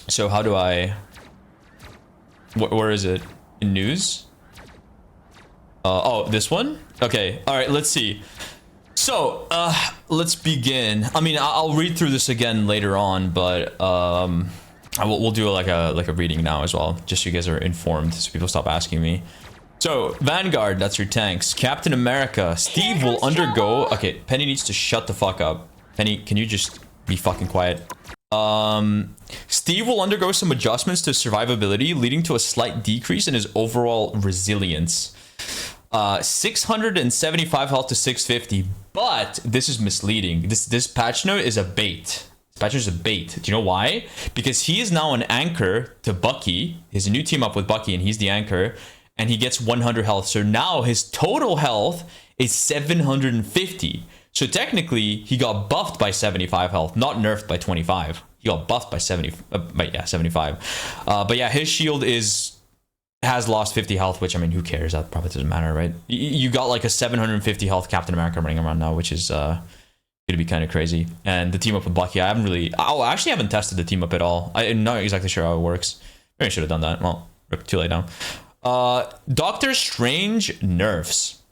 So how do I... Where is it? In news? Oh, this one? Okay, all right, let's see. So, let's begin. I mean, I'll read through this again later on, but we'll do like a reading now as well, just so you guys are informed, so people stop asking me. So, Vanguard, that's your tanks. Captain America, Steve will undergo... Okay, Penny needs to shut the fuck up. Penny, can you just be fucking quiet? Steve will undergo some adjustments to survivability, leading to a slight decrease in his overall resilience. 675 health to 650, but this is misleading. This patch note is a bait. This patch note is a bait. Do you know why? Because he is now an anchor to Bucky. He's a new team up with Bucky, and he's the anchor, and he gets 100 health. So now his total health is 750. So technically, he got buffed by 75 health, not nerfed by 25. He got buffed by 75. But yeah, his shield has lost 50 health, which, I mean, who cares? That probably doesn't matter, right? You got like a 750 health Captain America running around now, which is gonna be kind of crazy. And the team up with Bucky, I actually haven't tested the team up at all. I'm not exactly sure how it works. Maybe I should have done that. Well, too late now. Doctor Strange nerfs.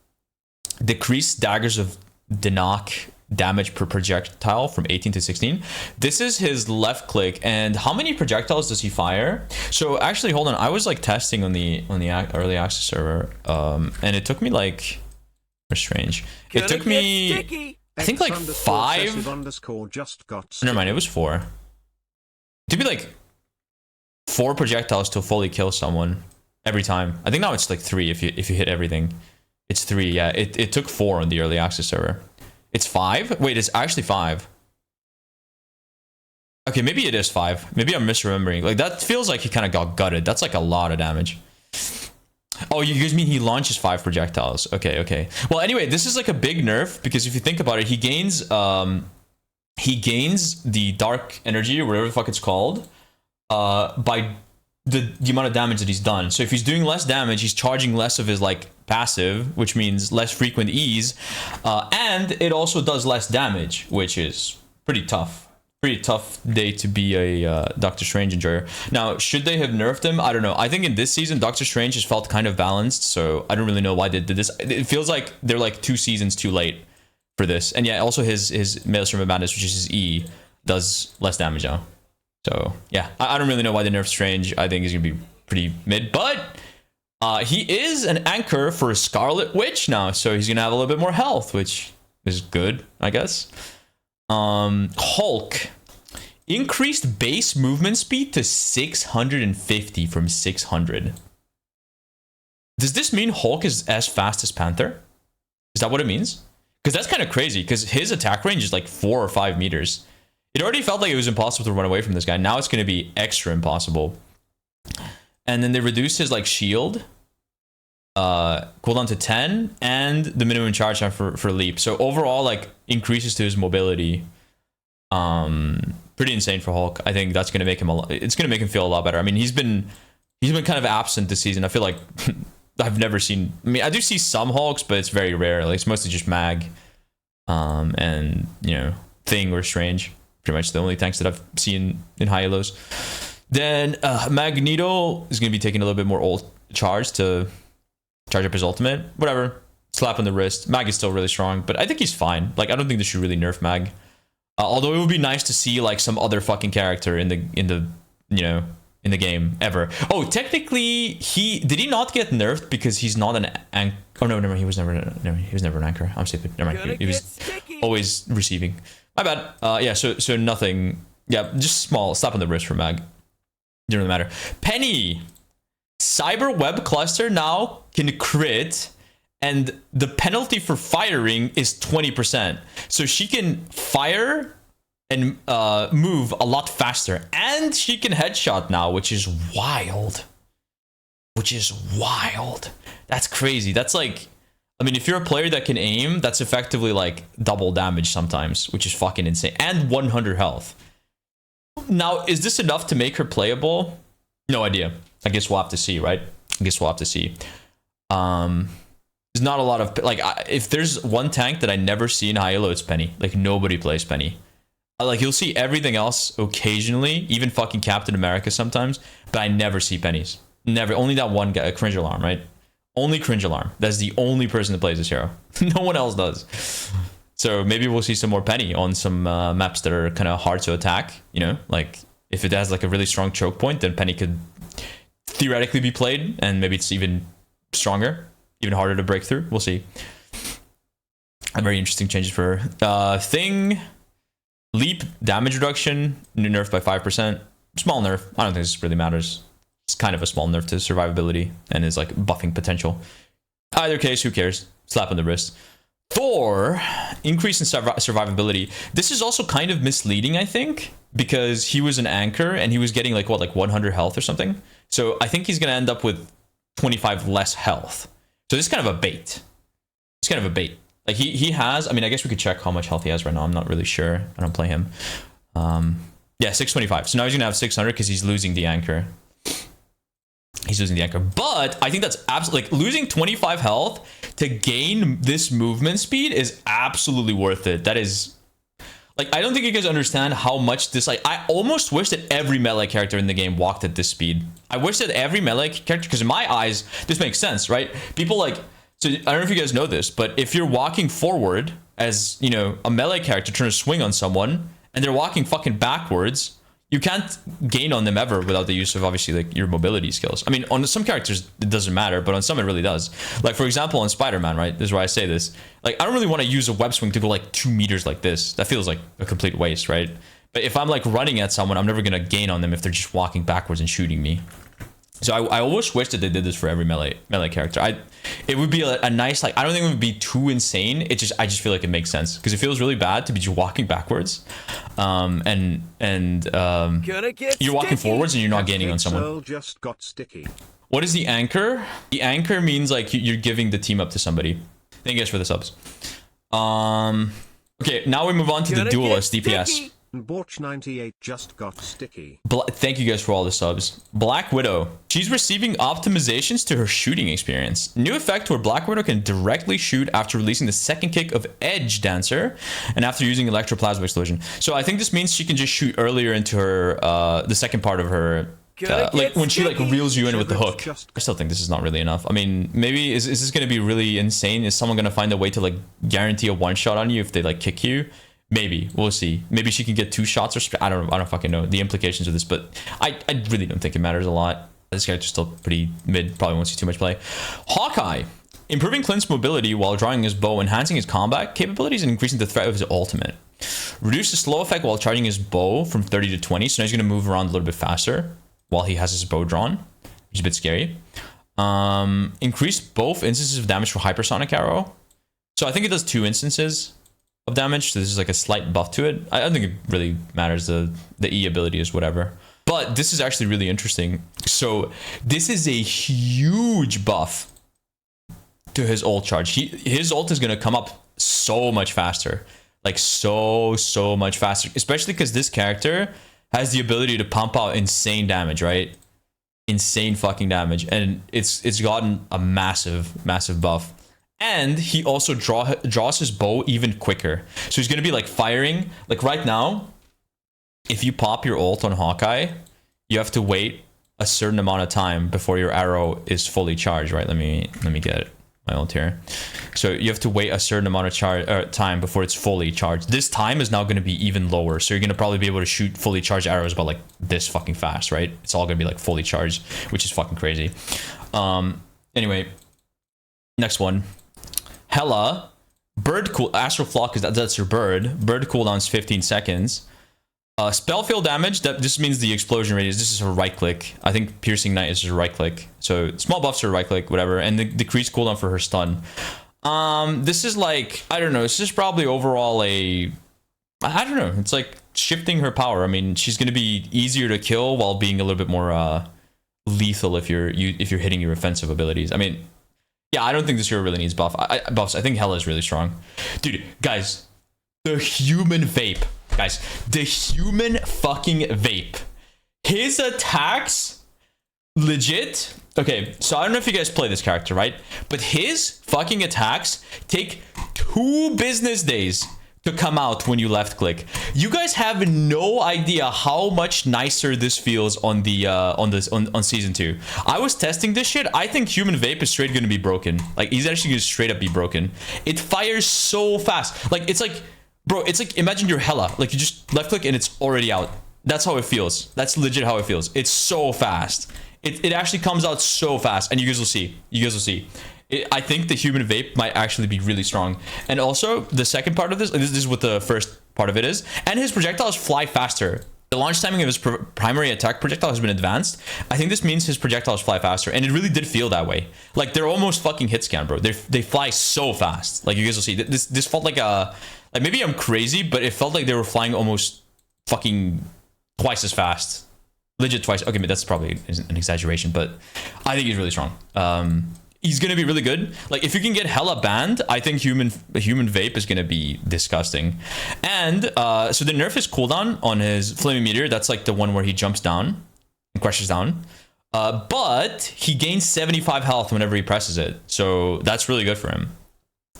Decrease daggers of Denock damage per projectile from 18 to 16. This is his left click, and how many projectiles does he fire? So actually, hold on, I was like testing on the early access server, and it took me like Strange. It took me, I think, like 5. Never mind, it was 4. It took me like 4 projectiles to fully kill someone every time. I think now it's like 3 if you hit everything. It's 3, yeah. It took 4 on the early access server. It's 5? Wait, it's actually 5. Okay, maybe it is 5. Maybe I'm misremembering. Like, that feels like he kind of got gutted. That's like a lot of damage. Oh, you guys mean he launches 5 projectiles. Okay. Well, anyway, this is like a big nerf, because if you think about it, he gains the dark energy, or whatever the fuck it's called, by the amount of damage that he's done. So if he's doing less damage, he's charging less of his like passive, which means less frequent E's, and it also does less damage, which is pretty tough day to be a Doctor Strange enjoyer. Now, should they have nerfed him? I don't know. I think in this season Doctor Strange has felt kind of balanced, so I don't really know why they did this. It feels like they're like 2 seasons too late for this. And yeah, also his Maelstrom of Madness, which is his E, does less damage now. So yeah, I don't really know why they nerfed Strange. I think he's gonna be pretty mid, but he is an anchor for Scarlet Witch now, so he's gonna have a little bit more health, which is good, I guess. Hulk, increased base movement speed to 650 from 600. Does this mean Hulk is as fast as Panther? Is that what it means? Because that's kind of crazy, because his attack range is like 4 or 5 meters. It already felt like it was impossible to run away from this guy. Now it's going to be extra impossible. And then they reduced his like shield cooldown to 10, and the minimum charge time for leap. So overall, like, increases to his mobility. Pretty insane for Hulk. I think that's going to make him it's going to make him feel a lot better. I mean, he's been kind of absent this season. I feel like I've never seen. I mean, I do see some Hulks, but it's very rare. Like, it's mostly just Mag, and you know, Thing or Strange. Pretty much the only tanks that I've seen in high elos. Then Magneto is going to be taking a little bit more ult charge to charge up his ultimate. Whatever. Slap on the wrist. Mag is still really strong, but I think he's fine. Like, I don't think they should really nerf Mag. Although it would be nice to see like some other fucking character in the you know, in the game ever. Oh, technically did he not get nerfed because he's not an anchor? Oh no, never mind. He was never an anchor. I'm stupid. Never mind. He was always receiving. My bad. Yeah, so nothing. Yeah, just small slap on the wrist for Mag. Didn't really matter. Peni, Cyber Web Cluster now can crit, and the penalty for firing is 20%. So she can fire and move a lot faster, and she can headshot now, which is wild. That's crazy. That's like, I mean, if you're a player that can aim, that's effectively like double damage sometimes, which is fucking insane. And 100 health. Now, is this enough to make her playable? No idea. I guess we'll have to see, right? There's not a lot of, like, if there's one tank that I never see in high elo, it's Peni. Like, nobody plays Peni. Like, you'll see everything else occasionally, even fucking Captain America sometimes, but I never see Penny's. Never. Only that one guy, Cringe Alarm, right? Only Cringe Alarm. That's the only person that plays this hero. No one else does. So maybe we'll see some more Penny on some maps that are kind of hard to attack, you know? Like, if it has like a really strong choke point, then Penny could theoretically be played, and maybe it's even stronger, even harder to break through. We'll see. A very interesting changes for her. Thing... Leap damage reduction, new nerf by 5%. Small nerf. I don't think this really matters. It's kind of a small nerf to survivability and is like buffing potential. Either case, who cares? Slap on the wrist. Thor, increase in survivability. This is also kind of misleading, I think, because he was an anchor and he was getting like what, like 100 health or something. So I think he's gonna end up with 25 less health. So this is kind of a bait. It's kind of a bait. Like he has, I mean, I guess we could check how much health he has right now. I'm not really sure. I don't play him. Yeah, 625. So now he's gonna have 600 because he's losing the anchor. He's losing the anchor. But I think that's absolutely, like, losing 25 health to gain this movement speed is absolutely worth it. That is, like, I don't think you guys understand how much this, like, I almost wish that every melee character in the game walked at this speed. I wish that every melee character, because in my eyes, this makes sense, right? People like, so I don't know if you guys know this, but if you're walking forward as, you know, a melee character trying to swing on someone and they're walking fucking backwards, you can't gain on them ever without the use of obviously like your mobility skills. I mean, on some characters it doesn't matter, but on some it really does. Like, for example, on SpiderMan, right? This is why I say this. Like, I don't really want to use a web swing to go like 2 meters like this. That feels like a complete waste, right? But if I'm like running at someone, I'm never gonna gain on them if they're just walking backwards and shooting me. So I almost wish that they did this for every melee character. It would be a nice, like, I don't think it would be too insane. I just feel like it makes sense because it feels really bad to be just walking backwards, and you're walking forwards and you're not gaining on someone. Just got sticky. What is the anchor? The anchor means like you're giving the team up to somebody. Thank you guys for the subs. Okay, now we move on to the duelist DPS. Borch98 just got sticky. Thank you guys for all the subs. Black Widow. She's receiving optimizations to her shooting experience. New effect where Black Widow can directly shoot after releasing the second kick of Edge Dancer and after using Electroplasma Explosion. So I think this means she can just shoot earlier into her, the second part of her, like when she like reels you in with the hook. I still think this is not really enough. I mean, maybe is this going to be really insane? Is someone going to find a way to like guarantee a one shot on you if they like kick you? Maybe. We'll see. Maybe she can get 2 shots or I don't fucking know the implications of this, but I really don't think it matters a lot. This character's still pretty mid, probably won't see too much play. Hawkeye. Improving Clint's mobility while drawing his bow, enhancing his combat capabilities, and increasing the threat of his ultimate. Reduce the slow effect while charging his bow from 30 to 20, so now he's going to move around a little bit faster while he has his bow drawn, which is a bit scary. Increase both instances of damage for hypersonic arrow. So I think it does 2 instances of damage, so this is like a slight buff to it. I don't think it really matters. The E ability is whatever, but this is actually really interesting. So this is a huge buff to his ult charge. His ult is going to come up so much faster, like so much faster, especially because this character has the ability to pump out insane damage, right? Insane fucking damage, and it's gotten a massive buff. And he also draws his bow even quicker. So he's going to be like firing. Like right now, if you pop your ult on Hawkeye, you have to wait a certain amount of time before your arrow is fully charged, right? Let me get my ult here. So you have to wait a certain amount of time before it's fully charged. This time is now going to be even lower. So you're going to probably be able to shoot fully charged arrows about like this fucking fast, right? It's all going to be like fully charged, which is fucking crazy. Anyway, next one. Hela, bird cool, Astral Flock, is that's her bird. Bird cooldown's 15 seconds. Spell field damage, this means the explosion radius. This is her right click. I think Piercing Knight is her right click. So small buffs her right click, whatever. And the decreased cooldown for her stun. This is like, I don't know, this is probably overall I don't know. It's like shifting her power. I mean, she's going to be easier to kill while being a little bit more lethal if you're hitting your offensive abilities. I mean, yeah, I don't think this hero really needs buffs. I think Hela is really strong. Dude, guys, the human vape. Guys, the human fucking vape. His attacks, legit. Okay, so I don't know if you guys play this character, right? But his fucking attacks take 2 business days to come out when you left click. You guys have no idea how much nicer this feels on the on season 2. I was testing this shit. I think human vape is straight gonna be broken. Like, he's actually gonna straight up be broken. It fires so fast. Like, it's like, bro, it's like, imagine your Hela. Like, you just left click and it's already out. That's how it feels. That's legit how it feels. It's so fast. It actually comes out so fast, and you guys will see. You guys will see. I think the human vape might actually be really strong. And also, the second part of this is what the first part of it is, and his projectiles fly faster. The launch timing of his primary attack projectile has been advanced. I think this means his projectiles fly faster, and it really did feel that way. Like, they're almost fucking hit scan, bro. They fly so fast. Like, you guys will see. This felt like a... Like, maybe I'm crazy, but it felt like they were flying almost fucking twice as fast. Legit twice. Okay, that's probably an exaggeration, but I think he's really strong. He's gonna be really good. Like, if you can get Hela banned, I think human vape is gonna be disgusting. And so the nerf is cooldown on his flaming meteor. That's like the one where he jumps down and crashes down. But he gains 75 health whenever he presses it, so that's really good for him.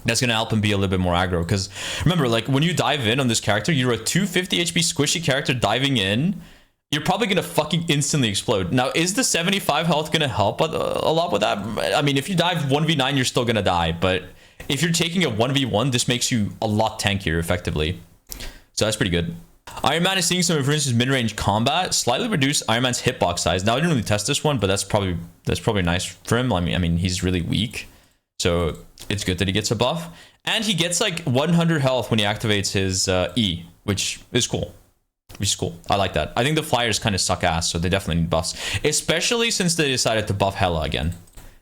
That's gonna help him be a little bit more aggro. Because remember, like, when you dive in on this character, you're a 250 HP squishy character diving in. You're probably gonna fucking instantly explode. Now, is the 75 health gonna help a lot with that? I mean, if you dive 1v9, you're still gonna die. But if you're taking a 1v1, this makes you a lot tankier effectively. So that's pretty good. Iron Man is seeing some improvements in mid-range combat. Slightly reduced Iron Man's hitbox size. Now, I didn't really test this one, but that's probably nice for him. I mean, he's really weak, so it's good that he gets a buff. And he gets like 100 health when he activates his E, which is cool. Which is cool. I like that. I think the flyers kind of suck ass, so they definitely need buffs. Especially since they decided to buff Hela again.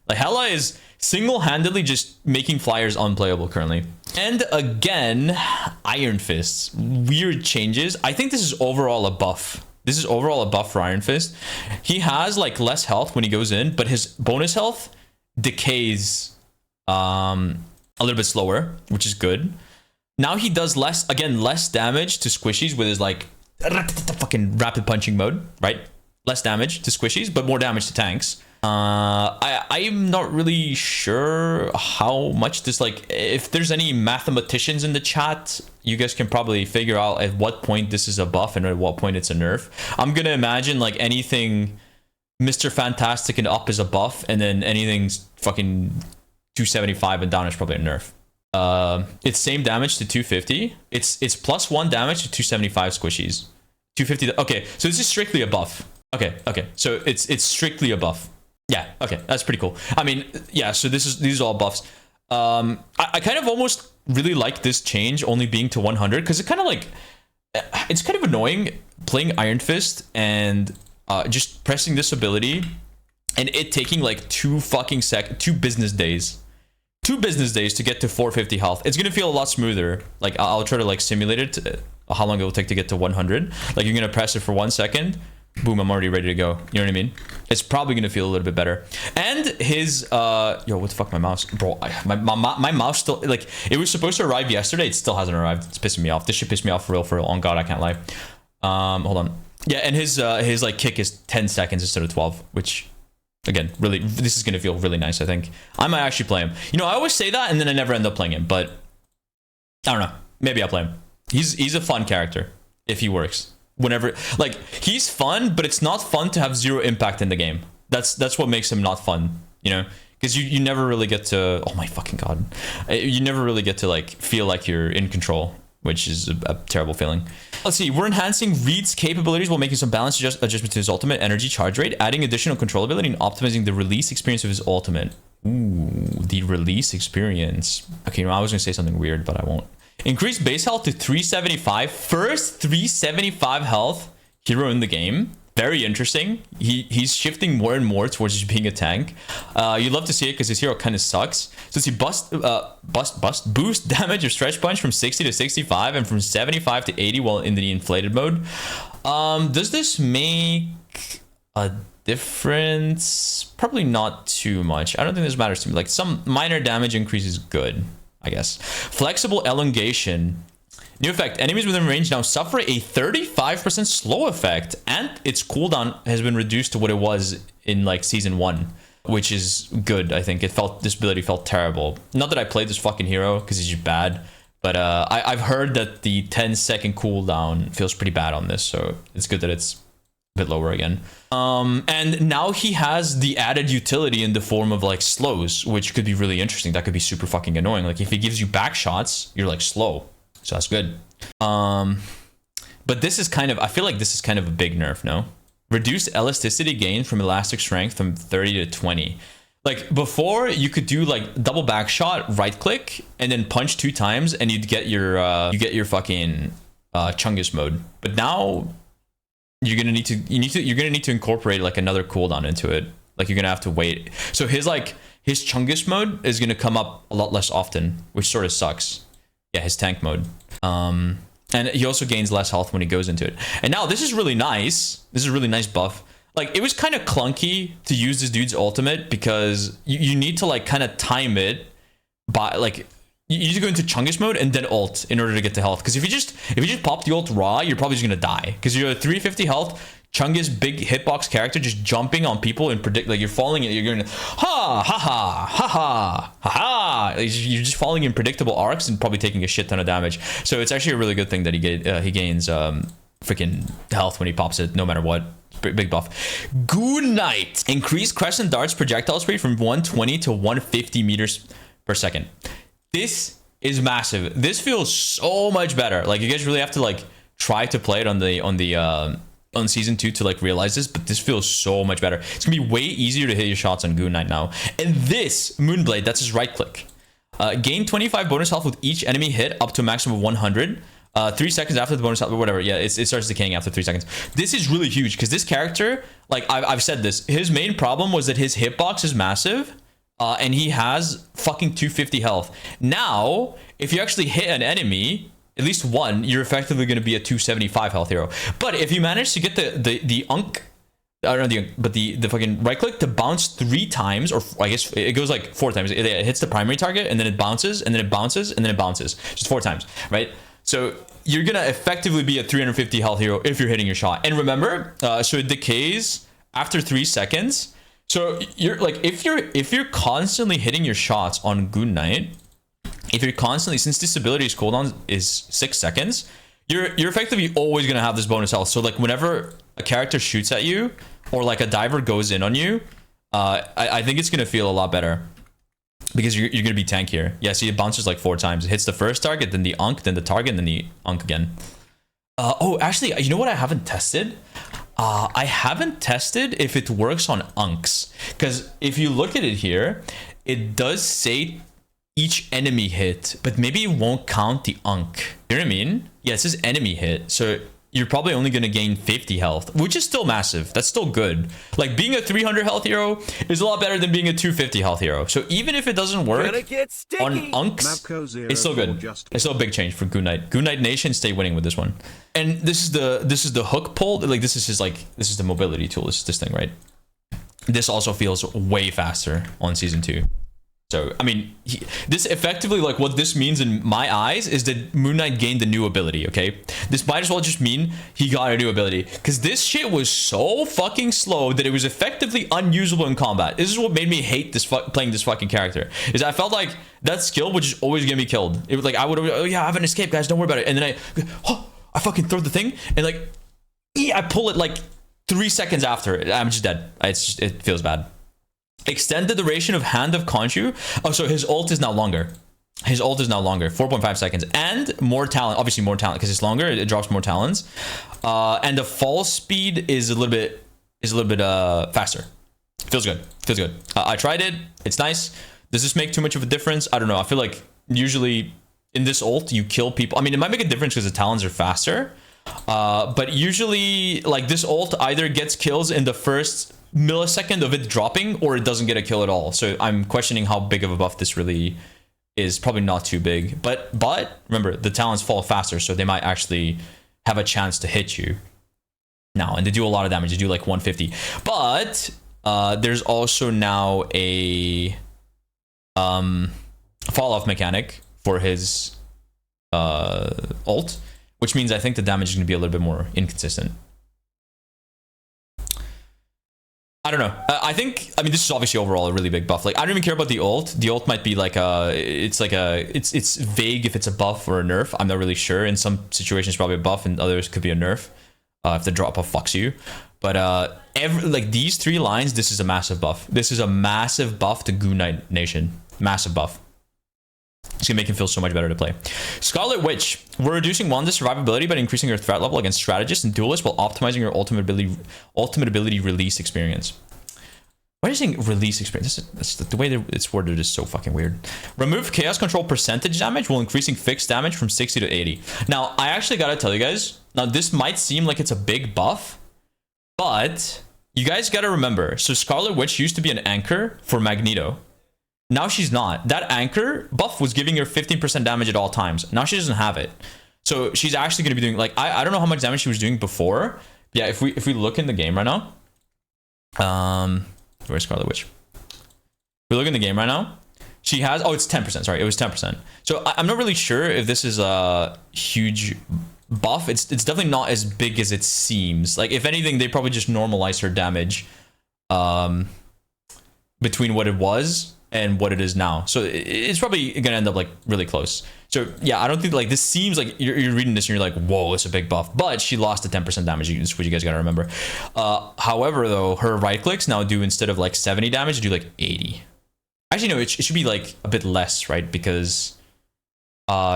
Like, Hela is single-handedly just making flyers unplayable currently. And again, Iron Fist. Weird changes. I think this is overall a buff. This is overall a buff for Iron Fist. He has like less health when he goes in, but his bonus health decays a little bit slower, which is good. Now he does less damage to squishies with his like fucking rapid punching mode, right? Less damage to squishies, but more damage to tanks. I'm not really sure how much this, like, if there's any mathematicians in the chat, you guys can probably figure out at what point this is a buff and at what point it's a nerf. I'm gonna imagine like anything Mr. Fantastic and up is a buff, and then anything fucking 275 and down is probably a nerf. It's same damage to 250. It's +1 damage to 275 squishies. 250. Okay, so this is strictly a buff. Okay. So it's strictly a buff. Yeah. Okay, that's pretty cool. I mean, yeah. So these are all buffs. I kind of almost really like this change only being to 100, because it's kind of annoying playing Iron Fist and just pressing this ability and it taking like 2 business days. 2 business days to get to 450 health. It's gonna feel a lot smoother. Like, I'll try to like simulate it, how long it will take to get to 100. Like, you're gonna press it for 1 second, boom, I'm already ready to go. You know what I mean? It's probably gonna feel a little bit better. And his what the fuck, my mouse, bro, my mouse still, like, it was supposed to arrive yesterday. It still hasn't arrived. It's pissing me off. This shit pissed me off for real. On God, I can't lie. Hold on. Yeah, and his like kick is 10 seconds instead of 12, which, again, really, this is gonna feel really nice. I think I might actually play him. You know, I always say that and then I never end up playing him, but I don't know, maybe I'll play him. He's a fun character if he works. Whenever, like, he's fun, but it's not fun to have 0 impact in the game. That's what makes him not fun, you know, because you never really get to, oh my fucking God, you never really get to like feel like you're in control, which is a terrible feeling. Let's see, we're enhancing Reed's capabilities while making some balance adjustment to his ultimate energy charge rate, adding additional controllability and optimizing the release experience of his ultimate. Ooh, the release experience. Okay, I was gonna say something weird, but I won't. Increase base health to 375. First 375 health hero in the game. Very interesting. He's shifting more and more towards just being a tank. You love to see it because his hero kind of sucks. So he boost damage or stretch punch from 60 to 65 and from 75 to 80 while in the inflated mode. Does this make a difference? Probably not too much. I don't think this matters to me. Like, some minor damage increase is good, I guess. Flexible elongation. New effect. Enemies within range now suffer a 35% slow effect, and its cooldown has been reduced to what it was in like season 1, which is good. I think this ability felt terrible. Not that I played this fucking hero because he's just bad, But I've heard that the 10-second cooldown feels pretty bad on this, so it's good that it's a bit lower again. And now he has the added utility in the form of like slows, which could be really interesting. That could be super fucking annoying. Like if he gives you back shots, you're like slow, so that's good. But this is kind of, I feel like this is kind of a big nerf, no? Reduced elasticity gain from elastic strength from 30 to 20. Like before, you could do like double back shot, right click, and then punch 2 times, and you'd get your fucking Chungus mode. But now you're gonna need to incorporate like another cooldown into it. Like you're gonna have to wait. So his Chungus mode is gonna come up a lot less often, which sort of sucks. Yeah, his tank mode. And he also gains less health when he goes into it. And now this is really nice. This is a really nice buff. Like it was kind of clunky to use this dude's ultimate because you need to like kind of time it by like you need to go into Chungus mode and then ult in order to get the health. Because if you just pop the ult raw, you're probably just gonna die. Because you're at 350 health. Chungus, big hitbox character, just jumping on people and predict, like you're falling, you're going ha ha ha ha ha ha ha. You're just falling in predictable arcs and probably taking a shit ton of damage. So it's actually a really good thing that he gains freaking health when he pops it, no matter what. Big buff. Goon Knight, increased crescent darts projectile speed from 120 to 150 meters per second. This is massive. This feels so much better. Like you guys really have to like try to play it on season 2 to like realize this, but this feels so much better. It's gonna be way easier to hit your shots on Goon Knight now. And this Moonblade, that's his right click. Gain 25 bonus health with each enemy hit up to a maximum of 100. 3 seconds after the bonus health, or whatever. Yeah, it starts decaying after 3 seconds. This is really huge because this character, like I've said this, his main problem was that his hitbox is massive. And he has fucking 250 health. Now, if you actually hit an enemy, at least one, you're effectively going to be a 275 health hero. But if you manage to get the unk, I don't know, the fucking right click to bounce 3 times, or I guess it goes like 4 times. It hits the primary target, and then it bounces, and then it bounces, and then it bounces. Just 4 times, right? So you're gonna effectively be a 350 health hero if you're hitting your shot. And remember, so it decays after 3 seconds. So you're like, if you're constantly hitting your shots on Goon Knight, if you're constantly, since this ability's cooldown is 6 seconds, you're effectively always gonna have this bonus health. So like whenever a character shoots at you, or like a diver goes in on you, I think it's gonna feel a lot better. Because you're going to be tankier. Yeah, see, it bounces like 4 times. It hits the first target, then the unk, then the target, and then the unk again. Oh, actually, you know what I haven't tested? I haven't tested if it works on unks. Because if you look at it here, it does say each enemy hit, but maybe it won't count the unk. You know what I mean? Yeah, it says enemy hit. So you're probably only going to gain 50 health, which is still massive. That's still good. Like being a 300 health hero is a lot better than being a 250 health hero. So even if it doesn't work on unks, it's still good. It's still a big change for Goon Knight. Goon Knight Nation stay winning with this one. And this is the hook pull. Like this is the mobility tool. This is this thing, right? This also feels way faster on season 2. So, I mean, this effectively, like, what this means in my eyes is that Moon Knight gained a new ability, okay? This might as well just mean he got a new ability. Because this shit was so fucking slow that it was effectively unusable in combat. This is what made me hate playing this fucking character. Is I felt like that skill would just always get me killed. It was like, I would, oh yeah, I have an escape, guys, don't worry about it. And then I fucking throw the thing, and like, I pull it like 3 seconds after it. I'm just dead. It feels bad. Extend the duration of Hand of Khonshu. Oh, so his ult is now longer. His ult is now longer, 4.5 seconds, and more talent. Obviously more talent because it's longer. It drops more talents, and the fall speed is a little bit faster. Feels good. Feels good. I tried it. It's nice. Does this make too much of a difference? I don't know. I feel like usually in this ult you kill people. I mean, it might make a difference because the talents are faster, but usually like this ult either gets kills in the first millisecond of it dropping, or it doesn't get a kill at all. So I'm questioning how big of a buff this really is. Probably not too big, but remember, the talents fall faster, so they might actually have a chance to hit you now, and they do a lot of damage. They do like 150. But there's also now a fall off mechanic for his ult, which means I think the damage is going to be a little bit more inconsistent. I don't know. I think, I mean, this is obviously overall a really big buff. Like, I don't even care about the ult. The ult might be like it's vague if it's a buff or a nerf. I'm not really sure. In some situations, probably a buff, and others could be a nerf. If the drop off fucks you. But like these 3 lines, this is a massive buff. This is a massive buff to Goon Knight Nation. Massive buff. It's gonna make him feel so much better to play. Scarlet Witch. We're reducing Wanda's survivability by increasing her threat level against strategists and duelists while optimizing her ultimate ability release experience. Why are you saying release experience? That's the way that it's worded is so fucking weird. Remove chaos control percentage damage while increasing fixed damage from 60 to 80. Now, I actually gotta tell you guys, now this might seem like it's a big buff, but you guys gotta remember, so Scarlet Witch used to be an anchor for Magneto. Now she's not. That anchor buff was giving her 15% damage at all times. Now she doesn't have it. So she's actually going to be doing, like, I don't know how much damage she was doing before. Yeah, if we look in the game right now. Where's Scarlet Witch? If we look in the game right now. She has, oh, it's 10%. Sorry, it was 10%. So I'm not really sure if this is a huge buff. It's definitely not as big as it seems. Like, if anything, they probably just normalize her damage between what it was and what it is now. So it's probably gonna end up like really close. So yeah, I don't think like this seems like you're reading this and you're like, whoa, it's a big buff, but she lost the 10% damage. That's what you guys gotta remember. However, though, her right clicks now do, instead of like 70 damage, do like 80. Actually, no, it should be like a bit less, right? Because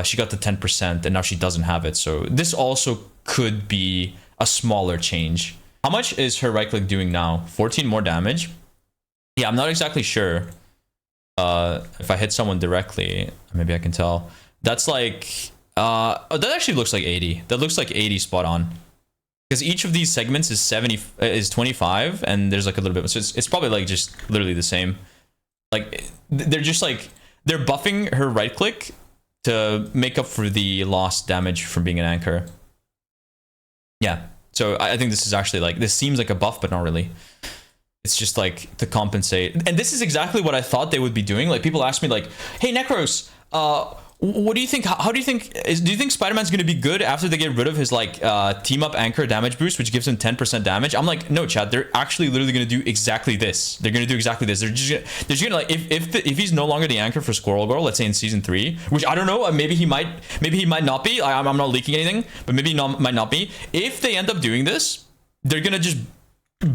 she got the 10% and now she doesn't have it. So this also could be a smaller change. How much is her right click doing now? 14 more damage. Yeah, I'm not exactly sure. If I hit someone directly, maybe I can tell. That's like oh, that actually looks like 80. That looks like 80 spot on, because each of these segments is 25, and there's like a little bit, so it's probably like just literally the same. Like they're just like, they're buffing her right click to make up for the lost damage from being an anchor. Yeah, so I think this is actually like, this seems like a buff, but not really. It's just like to compensate. And this is exactly what I thought they would be doing. Like, people ask me like, hey, Necros, what do you think? How do you think, do you think Spider-Man's going to be good after they get rid of his like team up anchor damage boost, which gives him 10% damage? I'm like, no, Chad, they're actually literally going to do exactly this. They're going to do exactly this. They're just gonna like, if he's no longer the anchor for Squirrel Girl, let's say in season 3, which I don't know, maybe he might not be. I'm not leaking anything, but maybe might not be. If they end up doing this, they're going to just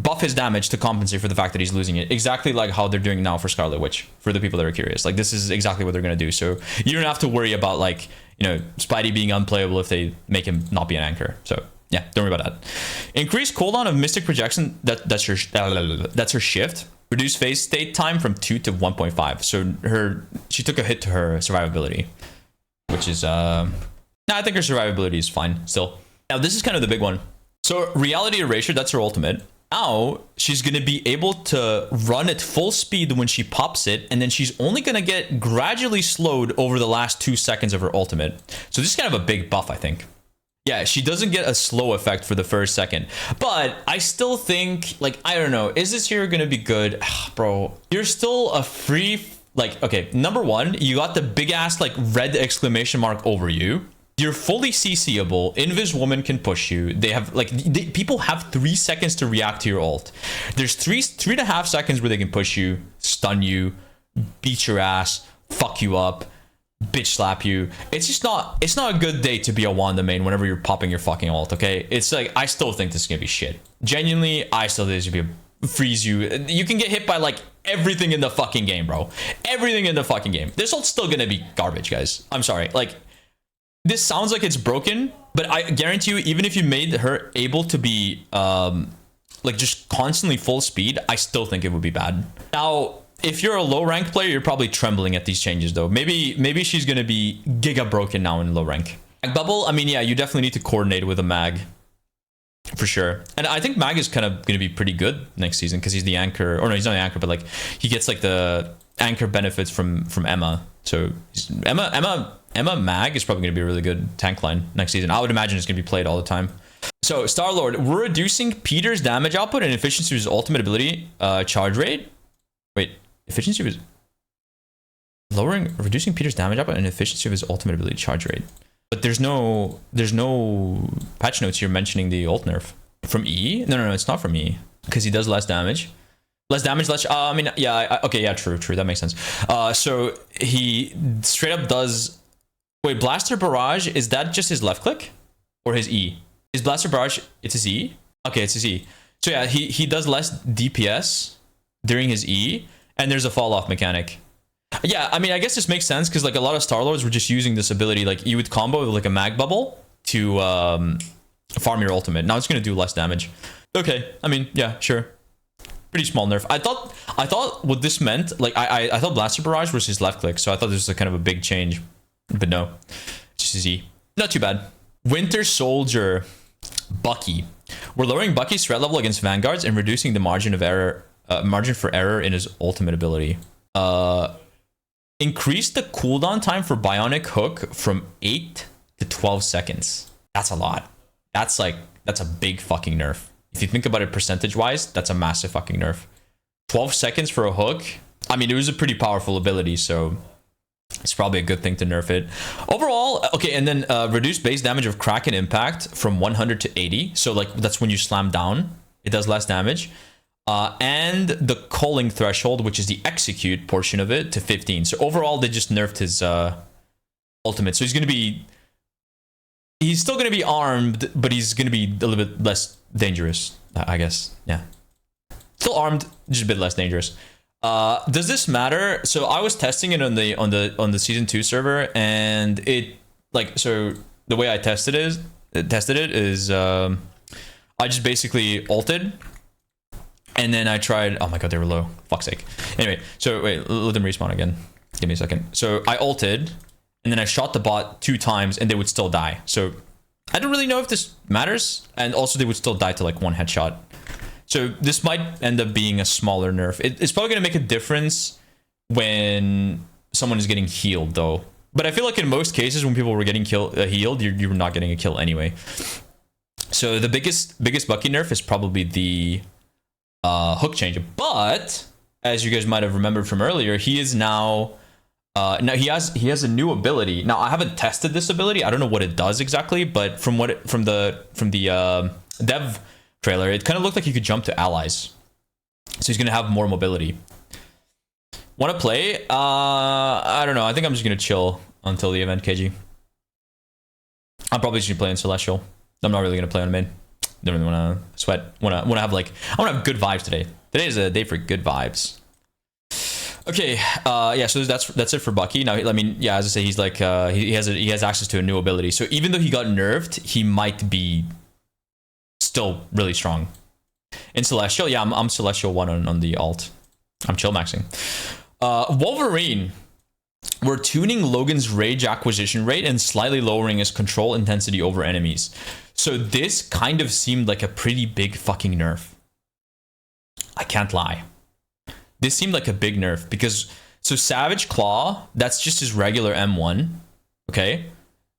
buff his damage to compensate for the fact that he's losing it, exactly like how they're doing now for Scarlet Witch. For the people that are curious, like, this is exactly what they're going to do. So you don't have to worry about like, you know, Spidey being unplayable if they make him not be an anchor. So yeah, don't worry about that. Increase cooldown of Mystic Projection, that's her shift. Reduce phase state time from 2 to 1.5. So she took a hit to her survivability, which is I think her survivability is fine still. Now this is kind of the big one. So reality erasure, that's her ultimate. Now she's going to be able to run at full speed when she pops it, and then she's only going to get gradually slowed over the last 2 seconds of her ultimate. So this is kind of a big buff, I think. Yeah, she doesn't get a slow effect for the first second, but I still think, like, I don't know, is this hero going to be good? Bro, you're still a free, like, okay, number one, you got the big ass like red exclamation mark over you. You're fully CCable. Invis Woman can push you. They have like, people have 3 seconds to react to your ult. There's 3.5 seconds where they can push you, stun you, beat your ass, fuck you up, bitch slap you. It's not a good day to be a Wanda main whenever you're popping your fucking ult, okay? It's like, I still think this is gonna be shit. Genuinely, I still think this is gonna be freeze you. You can get hit by like everything in the fucking game, bro. Everything in the fucking game. This ult's still gonna be garbage, guys. I'm sorry. Like, this sounds like it's broken, but I guarantee you, even if you made her able to be like just constantly full speed, I still think it would be bad. Now, if you're a low rank player, you're probably trembling at these changes though. Maybe she's gonna be giga broken now in low rank. Mag bubble, I mean, yeah, you definitely need to coordinate with a mag for sure. And I think mag is kind of gonna be pretty good next season because he's the anchor, or no, he's not the anchor, but like he gets like the anchor benefits from Emma. So Emma Mag is probably going to be a really good tank line next season. I would imagine it's going to be played all the time. So Star-Lord, we're reducing Peter's damage output and efficiency of his ultimate ability charge rate. Wait, efficiency of his... Reducing Peter's damage output and efficiency of his ultimate ability charge rate. But there's no patch notes here mentioning the ult nerf. From E? No, it's not from E. Because he does less damage. Less damage, less. I mean, yeah. Okay, yeah, true. That makes sense. So he straight up does. Wait, Blaster Barrage, is that just his left click or his E? Is Blaster Barrage? It's his E. Okay, it's his E. So yeah, he does less DPS during his E, and there's a fall off mechanic. Yeah, I mean, I guess this makes sense because like a lot of Star-Lords were just using this ability. Like you would combo with like a mag bubble to farm your ultimate. Now it's gonna do less damage. Okay, I mean, yeah, sure. Pretty small nerf. I thought what this meant, like I thought Blaster Barrage was his left click, so I thought this was a kind of a big change, but no, it's just his E. Not too bad. Winter Soldier, Bucky. We're lowering Bucky's threat level against vanguards and reducing the margin of error, margin for error in his ultimate ability. Increase the cooldown time for Bionic Hook from 8 to 12 seconds. That's a lot. That's a big fucking nerf. If you think about it percentage wise, that's a massive fucking nerf. 12 seconds for a hook. I mean, it was a pretty powerful ability, so it's probably a good thing to nerf it. Overall, okay, and then reduce base damage of Kraken Impact from 100 to 80. So like that's when you slam down, it does less damage. And the calling threshold, which is the execute portion of it, to 15. So overall, they just nerfed his ultimate. So he's still going to be armed, but he's going to be a little bit less dangerous, I guess. Yeah. Still armed, just a bit less dangerous. Does this matter? So I was testing it on the season 2 server, and it so the way I tested it is I just basically ulted. And then I tried, oh my god, they were low. Fuck's sake. Anyway, so wait, let them respawn again. Give me a second. So I ulted, and then I shot the bot 2 times, and they would still die. So I don't really know if this matters. And also they would still die to like 1 headshot. So this might end up being a smaller nerf. It's probably going to make a difference when someone is getting healed though. But I feel like in most cases when people were getting healed, you were not getting a kill anyway. So the biggest Bucky nerf is probably the hook change. But as you guys might have remembered from earlier, he is now he has a new ability. Now I haven't tested this ability. I don't know what it does exactly, but from the dev trailer, it kind of looked like he could jump to allies. So he's gonna have more mobility. Want to play? I don't know. I think I'm just gonna chill until the event, KG. I'm probably just gonna play in Celestial. I'm not really gonna play on main. Don't really want to sweat. Want to have like, I want to have good vibes today. Today is a day for good vibes. Okay, yeah. So that's it for Bucky. Now, I mean, yeah, as I say, he's like he has access to a new ability. So even though he got nerfed, he might be still really strong. In Celestial, yeah, I'm Celestial 1 on the alt. I'm chill maxing. Wolverine. We're tuning Logan's rage acquisition rate and slightly lowering his control intensity over enemies. So this kind of seemed like a pretty big fucking nerf. I can't lie. This seemed like a big nerf because so Savage Claw, that's just his regular M1. Okay.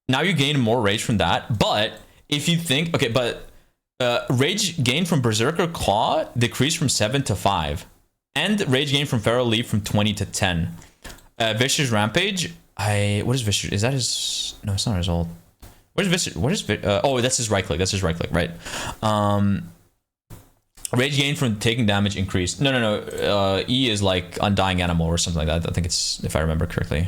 Now you gain more rage from that. But if you think, okay, but rage gain from Berserker Claw decreased from 7 to 5. And rage gain from Feral Leap from 20 to 10. Vicious Rampage. What is Vicious? Is that his? No, it's not his ult. What is Vicious? What is oh, that's his right click. That's his right click, right? Rage gain from taking damage increased. No. E is like Undying Animal or something like that. I think it's, if I remember correctly.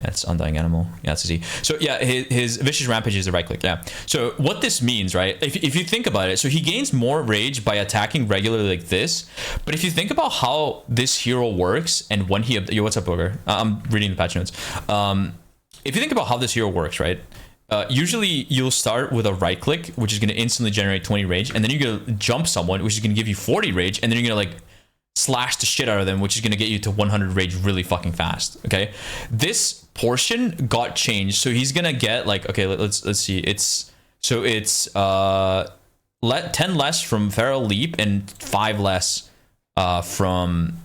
That's Undying Animal. Yeah, that's his E. So yeah, his Vicious Rampage is the right click. Yeah. So what this means, right? If you think about it, so he gains more rage by attacking regularly like this. But if you think about how this hero works and when he... Yo, what's up, Booger? I'm reading the patch notes. If you think about how this hero works, right? Usually you'll start with a right click, which is going to instantly generate 20 rage. And then you're going to jump someone, which is going to give you 40 rage. And then you're going to like slash the shit out of them, which is going to get you to 100 rage really fucking fast. Okay, this portion got changed, so he's gonna get like, okay, let's see, it's 10 less from Feral Leap and 5 less from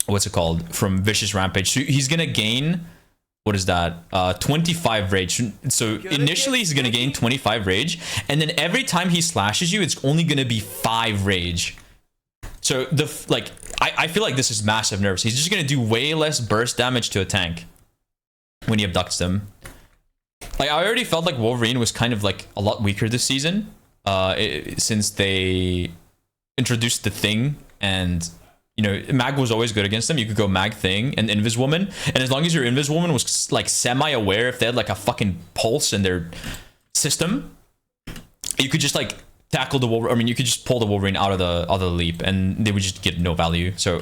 what's it called, from Vicious Rampage. So he's gonna gain, what is that, 25 rage. So initially he's gonna gain 25 rage, and then every time he slashes you, it's only gonna be 5 rage. So I feel like this is massive nerfs. He's just gonna do way less burst damage to a tank when he abducts them. Like, I already felt like Wolverine was kind of like a lot weaker this season, since they introduced the thing and you know, Mag was always good against them. You could go Mag Thing and Invis Woman, and as long as your Invis Woman was like semi-aware, if they had like a fucking pulse in their system, you could just like tackle the Wolverine. I mean, you could just pull the Wolverine out of the leap, and they would just get no value. So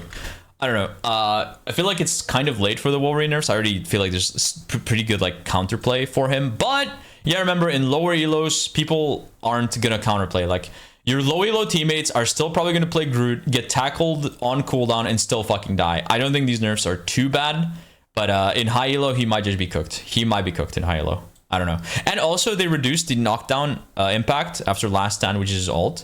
I don't know. I feel like it's kind of late for the Wolverine nerfs. I already feel like there's pretty good like counterplay for him, but yeah, remember in lower elos, people aren't gonna counterplay. Like, your low elo teammates are still probably going to play Groot, get tackled on cooldown, and still fucking die. I don't think these nerfs are too bad, but in high elo, he might just be cooked. He might be cooked in high elo. I don't know. And also, they reduced the knockdown impact after last stand, which is his ult.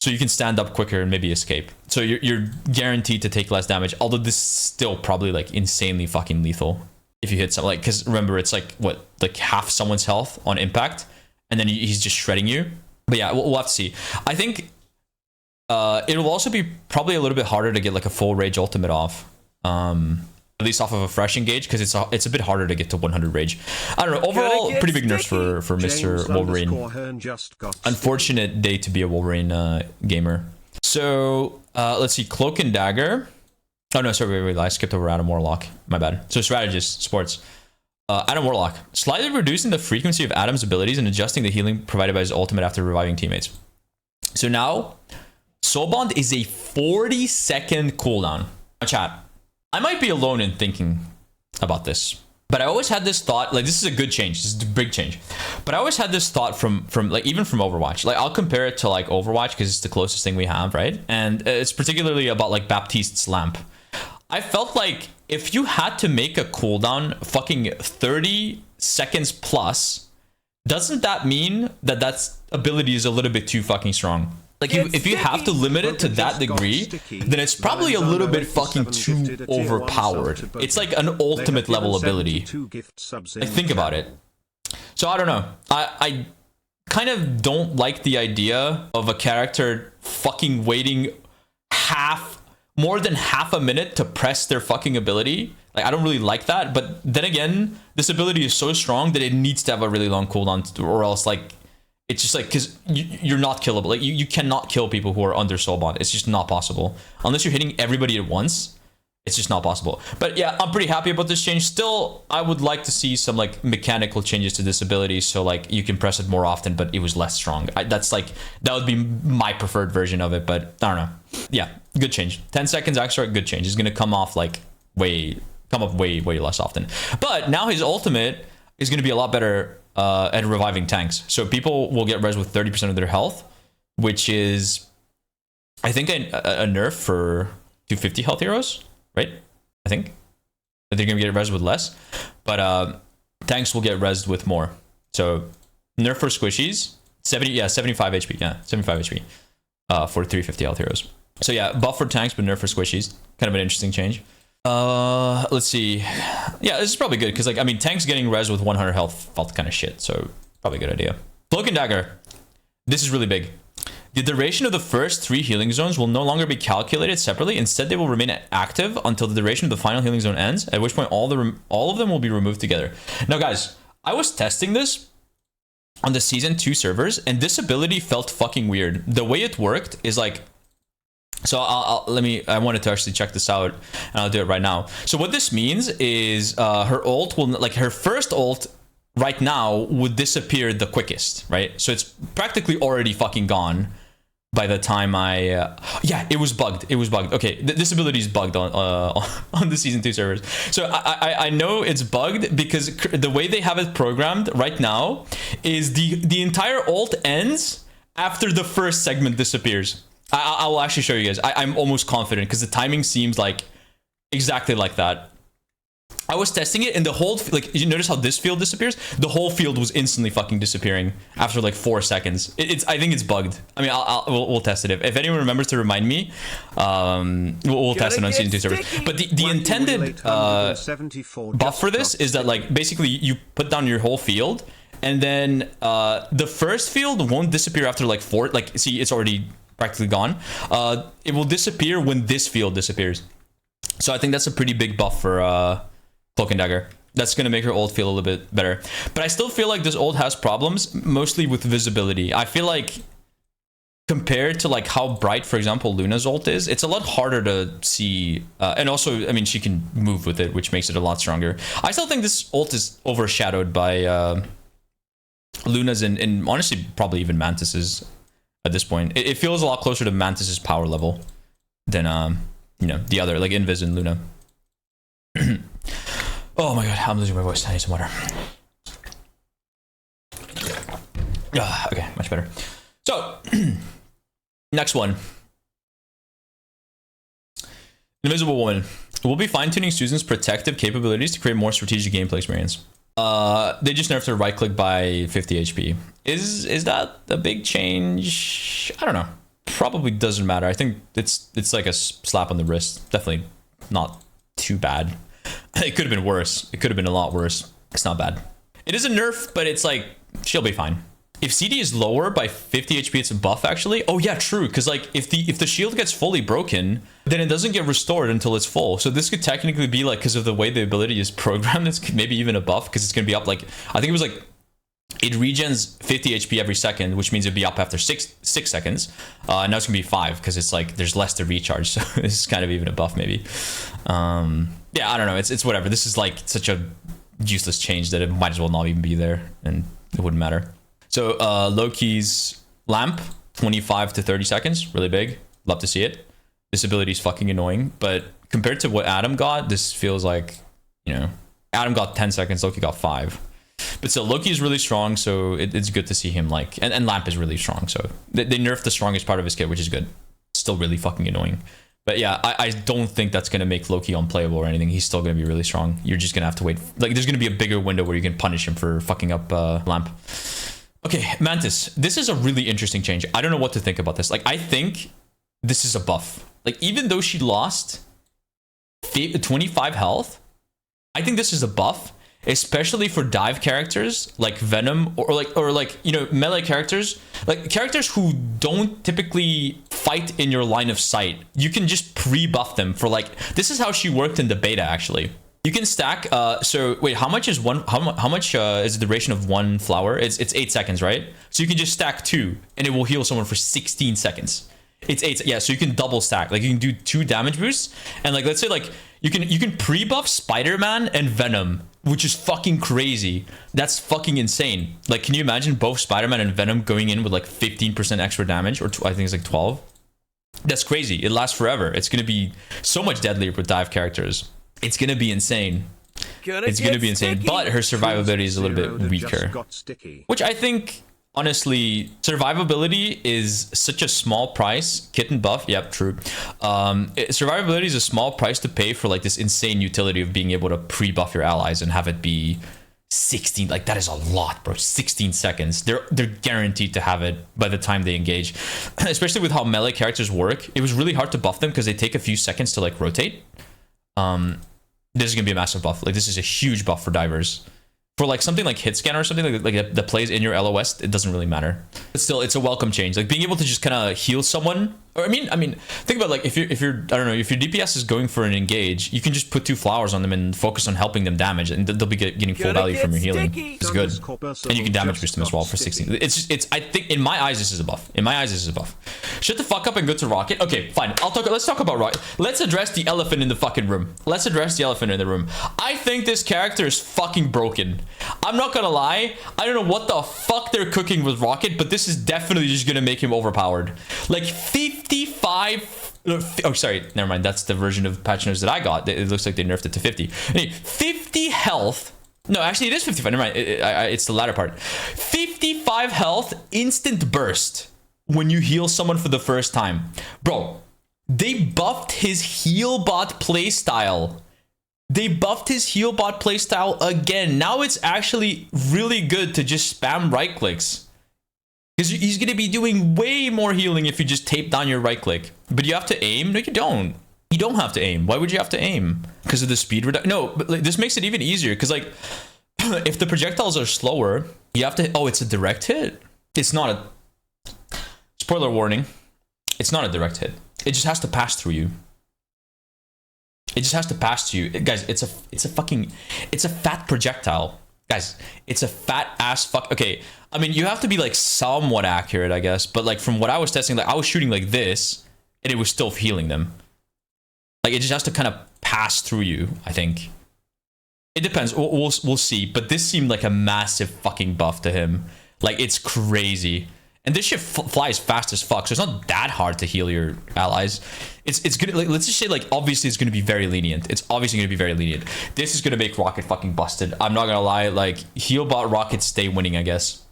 So you can stand up quicker and maybe escape. So you're guaranteed to take less damage, although this is still probably like insanely fucking lethal if you hit something. Like, because remember, it's like, what, like half someone's health on impact, and then he's just shredding you. But yeah, we'll have to see. I think it'll also be probably a little bit harder to get like a full rage ultimate off. At least off of a fresh engage, because it's a bit harder to get to 100 rage. I don't know. Overall, pretty big nerfs for Mr. Wolverine. Unfortunate day to be a Wolverine gamer. So let's see. Cloak and Dagger. Oh no, sorry, wait, I skipped over Adam Warlock. My bad. So strategist, sports. Adam Warlock, slightly reducing the frequency of Adam's abilities and adjusting the healing provided by his ultimate after reviving teammates. So now, Soulbond is a 40-second cooldown. Now, chat, I might be alone in thinking about this, but I always had this thought, like, this is a good change, this is a big change, but I always had this thought from like, even from Overwatch. Like, I'll compare it to like Overwatch because it's the closest thing we have, right? And it's particularly about like Baptiste's lamp. I felt like if you had to make a cooldown fucking 30 seconds plus, doesn't that mean that that's ability is a little bit too fucking strong? Like, if you have to limit it to that degree, then it's probably a little bit fucking too overpowered. It's like an ultimate level ability. Like, think about it. So I don't know. I kind of don't like the idea of a character fucking waiting more than half a minute to press their fucking ability. Like, I don't really like that, but then again, this ability is so strong that it needs to have a really long cooldown, or else like it's just like, because you're not killable. Like, you cannot kill people who are under Soulbond. It's just not possible unless you're hitting everybody at once. It's just not possible. But yeah, I'm pretty happy about this change. Still, I would like to see some like mechanical changes to this ability, so like you can press it more often, but it was less strong. That would be my preferred version of it, but I don't know. Yeah, good change. 10 seconds extra, good change. It's gonna come up way less often. But now his ultimate is gonna be a lot better at reviving tanks. So people will get res with 30% of their health, which is, I think, a nerf for 250 health heroes. Right? I think that they're gonna get res with less, but tanks will get res with more. So nerf for squishies, 75 HP, 75 HP for 350 health heroes. So yeah, buff for tanks, but nerf for squishies. Kind of an interesting change. Let's see. Yeah, this is probably good because, like, I mean, tanks getting res with 100 health felt kind of shit, so probably a good idea. Cloak and Dagger. This is really big. The duration of the first 3 healing zones will no longer be calculated separately. Instead, they will remain active until the duration of the final healing zone ends, at which point all of them will be removed together. Now, guys, I was testing this on the Season 2 servers, and this ability felt fucking weird. The way it worked is like... So I wanted to actually check this out, and I'll do it right now. So what this means is her ult will... Like, her first ult... right now would disappear the quickest, right? So it's practically already fucking gone by the time yeah, it was bugged. Okay, this ability is bugged on the Season 2 servers. So I know it's bugged because the way they have it programmed right now is the entire ult ends after the first segment disappears. I will actually show you guys. I'm almost confident because the timing seems like exactly like that. I was testing it, and the whole, like, you notice how this field disappears? The whole field was instantly fucking disappearing after like 4 seconds. I think it's bugged. I mean, we'll test it. If anyone remembers to remind me, we'll test it on Season 2 servers. But the intended buff for this is that, like, basically you put down your whole field, and then the first field won't disappear after like 4. Like, see, it's already practically gone. It will disappear when this field disappears. So I think that's a pretty big buff for Cloak and Dagger. That's going to make her ult feel a little bit better. But I still feel like this ult has problems, mostly with visibility. I feel like compared to like how bright, for example, Luna's ult is, it's a lot harder to see. And also, I mean, she can move with it, which makes it a lot stronger. I still think this ult is overshadowed by Luna's and honestly, probably even Mantis's at this point. It feels a lot closer to Mantis's power level than, you know, the other, like Invis and Luna. Oh my god, I'm losing my voice. I need some water. Okay, much better. So, next one. Invisible Woman. We'll be fine-tuning Susan's protective capabilities to create more strategic gameplay experience. They just nerfed her right click by 50 HP. Is that a big change? I don't know. Probably doesn't matter. I think it's like a slap on the wrist. Definitely not too bad. It could have been worse. It could have been a lot worse. It's not bad. It is a nerf, but it's like she'll be fine. If CD is lower by 50 HP, it's a buff actually. Oh yeah, true. Because like if the shield gets fully broken, then it doesn't get restored until it's full. So this could technically be like, because of the way the ability is programmed, it's maybe even a buff because it's gonna be up like, I think it was like, it regens 50 HP every second, which means it'd be up after six seconds. Now it's gonna be 5 because it's like there's less to recharge. So this is kind of even a buff maybe. Yeah, I don't know. It's whatever. This is like such a useless change that it might as well not even be there, and it wouldn't matter. So Loki's lamp, 25 to 30 seconds, really big. Love to see it. This ability is fucking annoying, but compared to what Adam got, this feels like, you know, Adam got 10 seconds, Loki got 5. But still, Loki is really strong, so it's good to see him like, and lamp is really strong, so they nerfed the strongest part of his kit, which is good. Still really fucking annoying. But yeah, I don't think that's going to make Loki unplayable or anything. He's still going to be really strong. You're just going to have to wait. Like, there's going to be a bigger window where you can punish him for fucking up lamp. Okay, Mantis. This is a really interesting change. I don't know what to think about this. Like, I think this is a buff. Like, even though she lost 25 health, I think this is a buff, especially for dive characters like Venom or like you know, melee characters, like characters who don't typically fight in your line of sight. You can just pre-buff them for like, this is how she worked in the beta actually. You can stack so wait, how much is is the duration of one flower? It's 8 seconds, right? So you can just stack 2 and it will heal someone for 16 seconds. It's 8, yeah, so you can double stack. Like you can do 2 damage boosts, and like let's say like you can pre-buff SpiderMan and Venom, which is fucking crazy. That's fucking insane. Like, can you imagine both Spider-Man and Venom going in with like 15% extra damage, or I think it's like 12? That's crazy. It lasts forever. It's gonna be so much deadlier with dive characters. It's gonna be insane. It's gonna be insane. But her survivability is a little bit weaker, which I think, honestly, survivability is such a small price. Kitten buff, yep, true. Survivability is a small price to pay for like this insane utility of being able to pre-buff your allies and have it be 16. Like, that is a lot, bro. 16 seconds. They're guaranteed to have it by the time they engage. Especially with how melee characters work, it was really hard to buff them because they take a few seconds to like rotate. This is gonna be a massive buff. Like, this is a huge buff for divers. For like something like hit scan or something like that plays in your LOS, it doesn't really matter. But still, it's a welcome change. Like being able to just kind of heal someone, or I mean, think about like if you're I don't know, if your DPS is going for an engage, you can just put 2 flowers on them and focus on helping them damage, and they'll be getting full value from your healing. It's good, and you can damage boost them as well for 16. It's I think in my eyes this is a buff. In my eyes this is a buff. Shut the fuck up and go to Rocket. Okay, fine. Let's talk about Rocket. Let's address the elephant in the fucking room. Let's address the elephant in the room. I think this character is fucking broken. I'm not gonna lie, I don't know what the fuck they're cooking with Rocket, but this is definitely just gonna make him overpowered. Like 55, oh sorry, never mind, that's the version of patch notes that I got. It looks like they nerfed it to 50. Anyway, 50 health. No, actually it is 55, never mind, it's the latter part. 55 health, instant burst when you heal someone for the first time. Bro, they buffed his heal bot playstyle. They buffed his heal bot playstyle again. Now it's actually really good to just spam right clicks, because he's going to be doing way more healing if you just tape down your right click. But you have to aim? No, you don't. You don't have to aim. Why would you have to aim? Because of the speed reduction? No, but like, this makes it even easier, because like if the projectiles are slower, you have to... Oh, it's a direct hit? It's not a... Spoiler warning. It's not a direct hit. It just has to pass through you. It just has to pass to you. Guys, it's a fat projectile. Guys, it's a fat ass fuck. Okay, I mean, you have to be like somewhat accurate, I guess. But like from what I was testing, like I was shooting like this, and it was still healing them. Like it just has to kind of pass through you, I think. It depends. We'll see. But this seemed like a massive fucking buff to him. Like it's crazy. And this shit flies fast as fuck, so it's not that hard to heal your allies. It's gonna, like, let's just say, like, obviously it's gonna be very lenient. It's obviously gonna be very lenient. This is gonna make Rocket fucking busted. I'm not gonna lie, like, Healbot Rocket stay winning, I guess.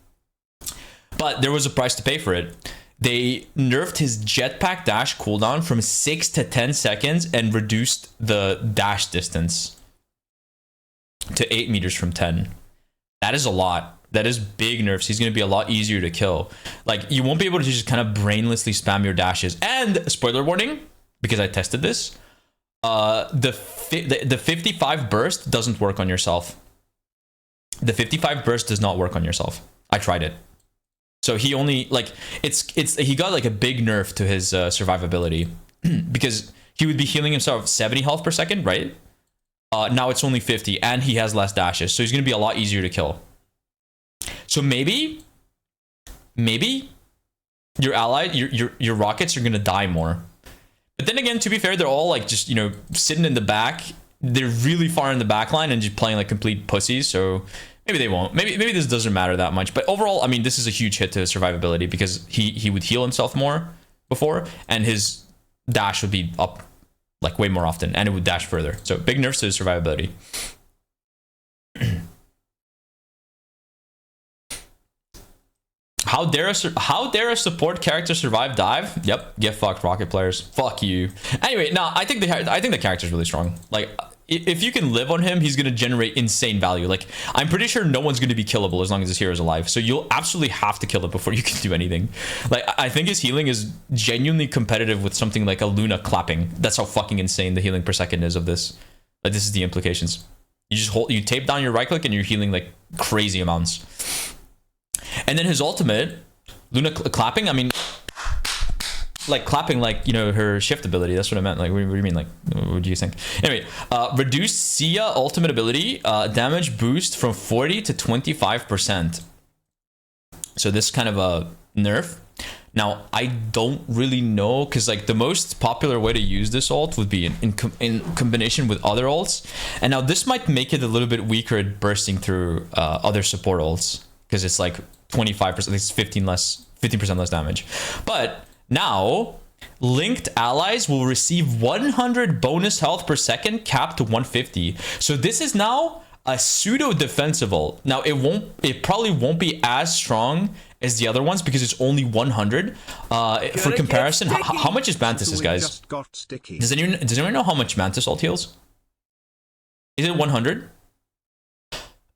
But there was a price to pay for it. They nerfed his jetpack dash cooldown from 6 to 10 seconds and reduced the dash distance to 8 meters from 10. That is a lot. That is big nerfs. He's going to be a lot easier to kill. Like, you won't be able to just kind of brainlessly spam your dashes. And, spoiler warning, because I tested this, the 55 burst doesn't work on yourself. The 55 burst does not work on yourself. I tried it. So he only, like, he got, like, a big nerf to his survivability. Because he would be healing himself 70 health per second, right? Now it's only 50, and he has less dashes. So he's going to be a lot easier to kill. So maybe your ally, your rockets are gonna die more. But then again, to be fair, they're all like just, you know, sitting in the back. They're really far in the back line and just playing like complete pussies. So maybe they won't. Maybe this doesn't matter that much. But overall, I mean, this is a huge hit to his survivability because he would heal himself more before, and his dash would be up like way more often, and it would dash further. So big nerfs to his survivability. How dare a support character survive dive? Yep, get fucked, Rocket players. Fuck you. Anyway, no, I think the character's really strong. Like, if you can live on him, he's gonna generate insane value. Like, I'm pretty sure no one's gonna be killable as long as his hero's alive. So you'll absolutely have to kill it before you can do anything. Like, I think his healing is genuinely competitive with something like a Luna clapping. That's how fucking insane the healing per second is of this. Like, this is the implications. You just you tape down your right click and you're healing like crazy amounts. And then his ultimate, Luna clapping, I mean, like clapping, like, you know, her shift ability. That's what I meant. Like, what do you mean? Like, what do you think? Anyway, reduced Sia ultimate ability, damage boost from 40 to 25%. So this kind of a nerf. Now, I don't really know, because like the most popular way to use this ult would be in combination with other ults. And now this might make it a little bit weaker at bursting through other support ults, because it's like 25%, it's 15% less damage. But now, linked allies will receive 100 bonus health per second, capped to 150. So this is now a pseudo defensive ult. Now it probably won't be as strong as the other ones because it's only 100. For comparison, how much is Mantis's, guys? Does anyone know how much Mantis ult heals? Is it 100?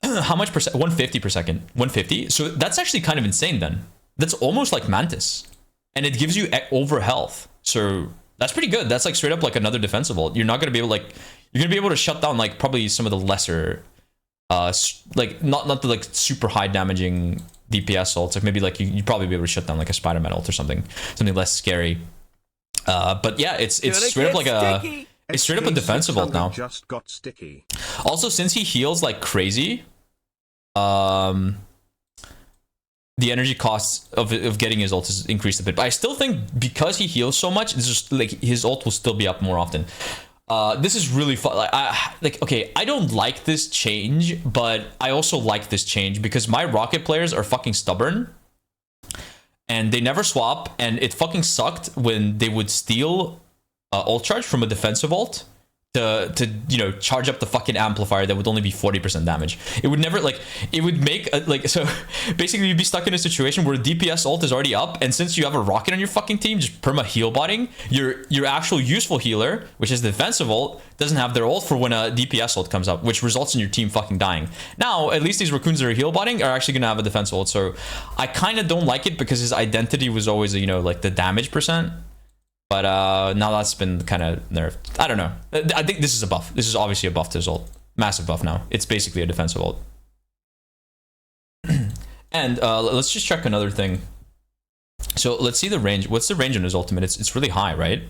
How much per second? 150 per second. 150. So that's actually kind of insane then. That's almost like Mantis. And it gives you over health. So that's pretty good. That's like straight up like another defensive ult. You're not going to be able, like, you're going to be able to shut down like probably some of the lesser, like not the like super high damaging DPS ults. Like maybe like you'd probably be able to shut down like a SpiderMan ult or something less scary. But yeah, it's straight up like a, it's straight up a defensive ult now. Just got sticky. Also, since he heals like crazy, the energy costs of getting his ult is increased a bit. But I still think because he heals so much, it's just like his ult will still be up more often. This is really fun. Like, okay, I don't like this change, but I also like this change because my Rocket players are fucking stubborn. And they never swap, and it fucking sucked when they would steal ult charge from a defensive ult to you know, charge up the fucking amplifier that would only be 40% damage. It would never, like, it would make like, so basically you'd be stuck in a situation where DPS ult is already up, and since you have a rocket on your fucking team just perma heal botting, your actual useful healer, which is the defensive ult, doesn't have their ult for when a DPS ult comes up, which results in your team fucking dying. Now at least these Raccoons that are heal botting are actually gonna have a defense ult, so I kind of don't like it because his identity was always, you know, like the damage percent. But now that's been kind of nerfed. I don't know. I think this is a buff. This is obviously a buff to his ult. Massive buff now. It's basically a defensive ult. And let's just check another thing. So let's see the range. What's the range on his ultimate? It's really high, right?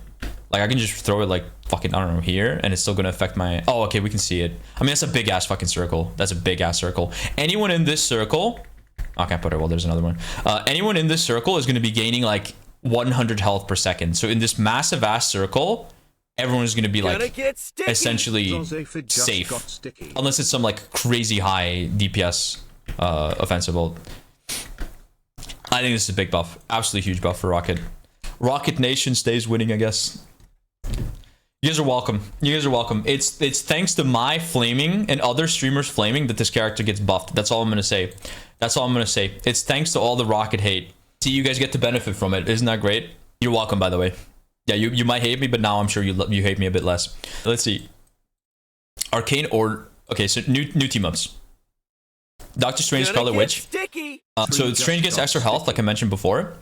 Like I can just throw it like fucking, I don't know, here, and it's still gonna affect my... Oh, okay, we can see it. I mean, that's a big ass fucking circle. That's a big ass circle. Anyone in this circle I can't put it. Well, there's another one. Anyone in this circle is going to be gaining like 100 health per second. So in this massive ass circle, everyone is going to be like essentially safe, unless it's some like crazy high DPS offensive ult. I think this is a big buff, absolutely huge buff for Rocket. Rocket Nation stays winning, I guess. You guys are welcome. You guys are welcome. It's thanks to my flaming and other streamers flaming that this character gets buffed. That's all I'm gonna say. That's all I'm gonna say. It's thanks to all the Rocket hate. See, you guys get to benefit from it. Isn't that great? You're welcome, by the way. Yeah, you might hate me, but now I'm sure you hate me a bit less. Let's see. Arcane or okay, so new team ups. Doctor Strange, Scarlet Witch. So Strange gets extra health, like I mentioned before,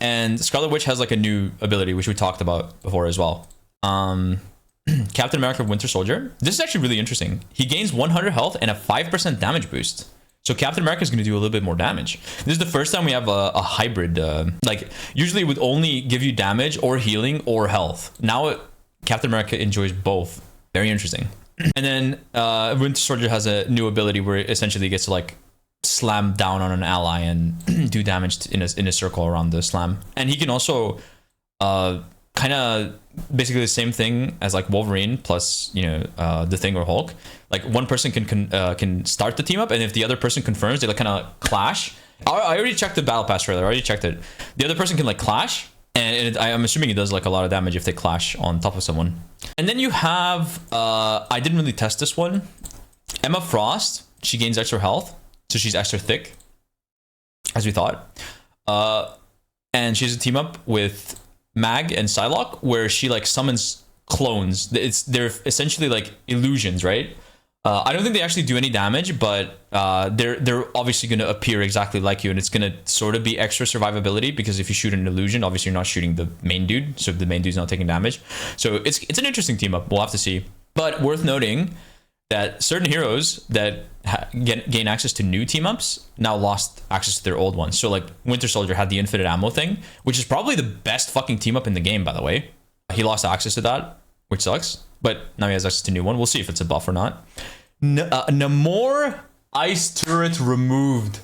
and Scarlet Witch has like a new ability which we talked about before as well. Captain America Winter Soldier. This is actually really interesting. He gains 100 health and a 5% damage boost. So Captain America is going to do a little bit more damage. This is the first time we have a hybrid. Like usually it would only give you damage or healing or health. Now Captain America enjoys both. Very interesting. And then Winter Soldier has a new ability where it essentially gets to like slam down on an ally and do damage in a circle around the slam. And he can also kind of basically the same thing as like Wolverine plus the Thing or Hulk. Like one person can start the team up, and if the other person confirms, they like kind of clash. I already checked the battle pass trailer. I already checked it. The other person can like clash, and I'm assuming it does like a lot of damage if they clash on top of someone. And then you have I didn't really test this one. Emma Frost. She gains extra health, so she's extra thick, as we thought. And she's a team up with Mag and Psylocke, where she like summons clones. They're essentially like illusions, right? I don't think they actually do any damage, but they're obviously going to appear exactly like you, and it's going to sort of be extra survivability, because if you shoot an illusion, obviously you're not shooting the main dude, so the main dude's not taking damage. So it's an interesting team up. We'll have to see. But worth noting that certain heroes that gain access to new team ups now lost access to their old ones. So like Winter Soldier had the infinite ammo thing, which is probably the best fucking team up in the game, by the way. He lost access to that, which sucks, but now he has access to a new one. We'll see if it's a buff or not. Namor ice turret removed.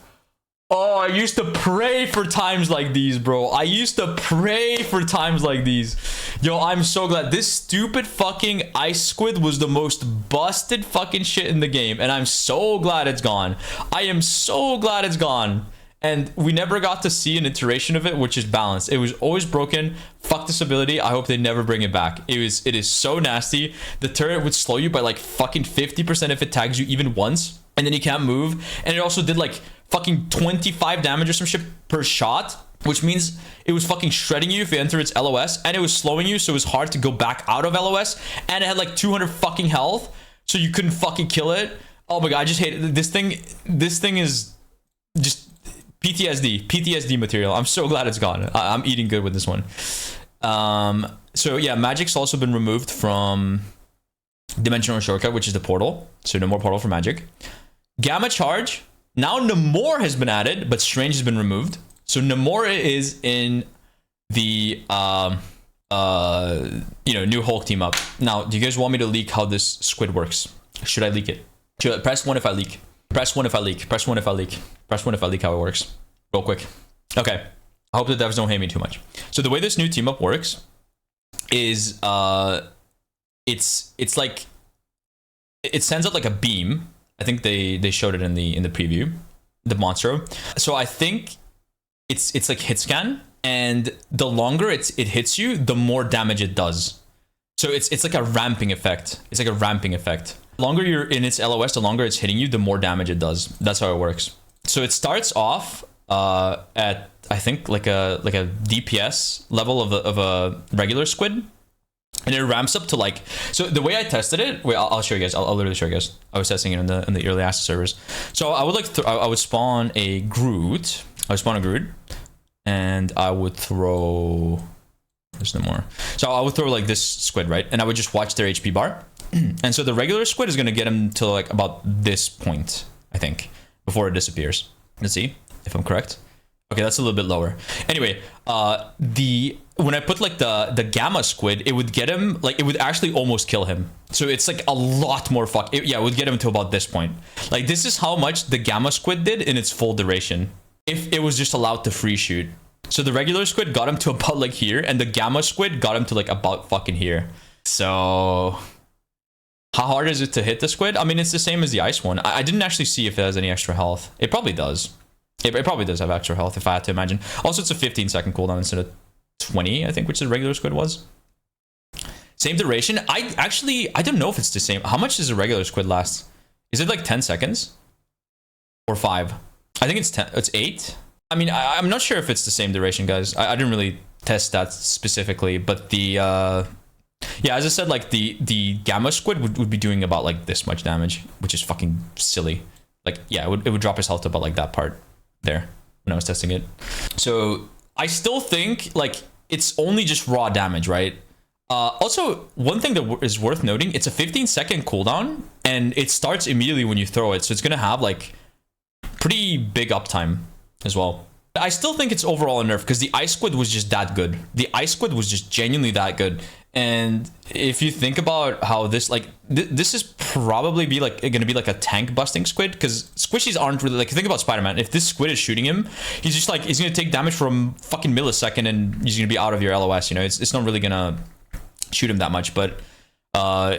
Oh, I used to pray for times like these, bro. I used to pray for times like these. Yo, I'm so glad. This stupid fucking ice squid was the most busted fucking shit in the game, and I'm so glad it's gone. I am so glad it's gone. And we never got to see an iteration of it, which is balanced. It was always broken. Fuck this ability. I hope they never bring it back. It is so nasty. The turret would slow you by like fucking 50% if it tags you even once, and then you can't move. And it also did like fucking 25 damage or some shit per shot, which means it was fucking shredding you if you enter its LOS, and it was slowing you, so it was hard to go back out of LOS, and it had like 200 fucking health, so you couldn't fucking kill it. Oh my god, I just hate it. This thing is just PTSD material. I'm so glad it's gone. I'm eating good with this one. So yeah, magic's also been removed from Dimensional Shortcut, which is the portal. So no more portal for magic. Gamma Charge. Now Namor has been added, but Strange has been removed. So Namor is in the new Hulk team up. Now, do you guys want me to leak how this squid works? Should I leak it? Should I press 1 if I leak? Press 1 if I leak. Press 1 if I leak. Press 1 if I leak how it works. Real quick. Okay. I hope the devs don't hate me too much. So the way this new team up works is it's like it sends out like a beam. I think they showed it in the preview, the monster. So I think it's like hit scan, and the longer it hits you, the more damage it does. So it's like a ramping effect. It's like a ramping effect. The longer you're in its LOS, the longer it's hitting you, the more damage it does. That's how it works. So it starts off at I think like a DPS level of a regular squid, and it ramps up to like, so the way I tested it, wait, I'll show you guys. I'll literally show you guys. I was testing it in the early access servers. So I would I would spawn a Groot. I would spawn a Groot, and I would throw. There's no more. So I would throw like this squid, right? And I would just watch their HP bar. And so the regular squid is gonna get him to like about this point, I think, before it disappears. Let's see if I'm correct. Okay, that's a little bit lower. Anyway, when I put like the gamma squid, it would get him, like it would actually almost kill him. So it's like a lot more it would get him to about this point. Like this is how much the gamma squid did in its full duration. if it was just allowed to free shoot. So the regular squid got him to about like here, and the gamma squid got him to like about fucking here. So how hard is it to hit the squid? I mean, it's the same as the ice one. I didn't actually see if it has any extra health. It probably does. It probably does have extra health, if I had to imagine. Also, it's a 15-second cooldown instead of 20, I think, which the regular squid was. Same duration. I don't know if it's the same. How much does a regular squid last? Is it like 10 seconds? Or 5? I think it's 10. It's 8. I mean, I'm not sure if it's the same duration, guys. I didn't really test that specifically, but the yeah, as I said, like the gamma squid would be doing about like this much damage, which is fucking silly. Like, yeah, it would drop his health to about like that part there when I was testing it. So I still think like it's only just raw damage, right? Also, one thing that is worth noting, it's a 15-second cooldown, and it starts immediately when you throw it, so it's gonna have like pretty big uptime as well. I still think it's overall a nerf because the ice squid was just that good. The ice squid was just genuinely that good. And if you think about how this, like, this is probably gonna be like a tank busting squid, because squishies aren't really, like, think about SpiderMan. If this squid is shooting him, he's just like, he's gonna take damage from fucking millisecond and he's gonna be out of your LOS, you know? It's not really gonna shoot him that much, but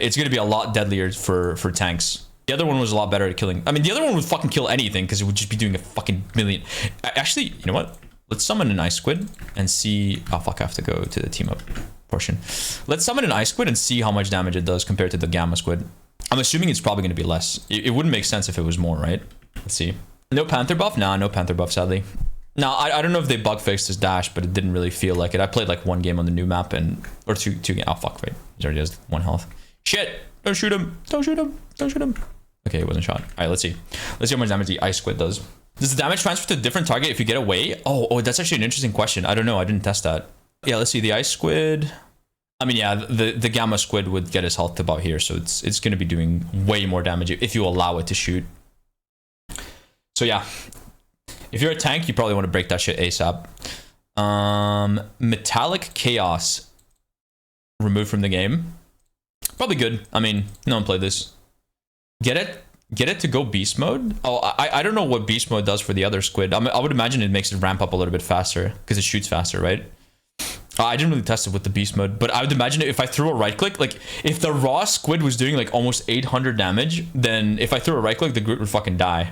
it's gonna be a lot deadlier for tanks. The other one was a lot better at killing. I mean, the other one would fucking kill anything because it would just be doing a fucking million. Actually, you know what? Let's summon an ice squid and see. Oh fuck, I have to go to the team up portion. Let's summon an ice squid and see how much damage it does compared to the gamma squid. I'm assuming it's probably going to be less. It wouldn't make sense if it was more, right? Let's see. No panther buff? Nah, no panther buff, sadly. Now, I don't know if they bug fixed his dash, but it didn't really feel like it. I played like one game on the new map or two games. Oh fuck, wait. He already has 1 health. Shit! Don't shoot him! Don't shoot him! Don't shoot him! Okay, it wasn't shot. All right, let's see. Let's see how much damage the ice squid does. Does the damage transfer to a different target if you get away? Oh, that's actually an interesting question. I don't know. I didn't test that. Yeah, let's see. The ice squid. I mean, yeah, the gamma squid would get his health to about here, so it's going to be doing way more damage if you allow it to shoot. So yeah, if you're a tank, you probably want to break that shit ASAP. Metallic Chaos removed from the game. Probably good. I mean, no one played this. Get it to go beast mode. Oh, I don't know what beast mode does for the other squid. I would imagine it makes it ramp up a little bit faster because it shoots faster, right? I didn't really test it with the beast mode, but I would imagine if I threw a right click, like if the raw squid was doing like almost 800 damage, then if I threw a right click, the group would fucking die.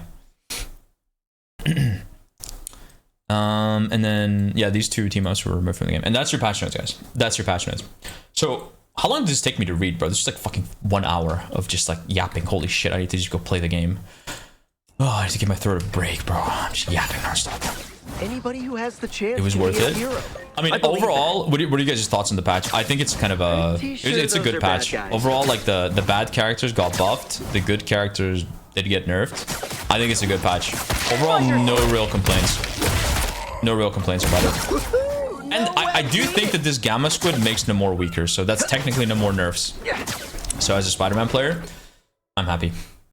And then yeah, these two team ups were removed from the game, and that's your patch notes, guys. That's your patch notes. So how long does this take me to read, bro? This is like fucking 1 hour of just like yapping. Holy shit, I need to just go play the game. Oh, I need to give my throat a break, bro. I'm just yapping nonstop. Anybody who has the chance, it was worth it. I mean, overall, what are you guys' thoughts on the patch? I think it's kind of a it's a good patch. Overall, like the bad characters got buffed, the good characters did get nerfed. I think it's a good patch. Overall, no real complaints. No real complaints about it. And I do think that this gamma squid makes Namor weaker, so that's technically no more nerfs. So as a Spider-Man player, I'm happy.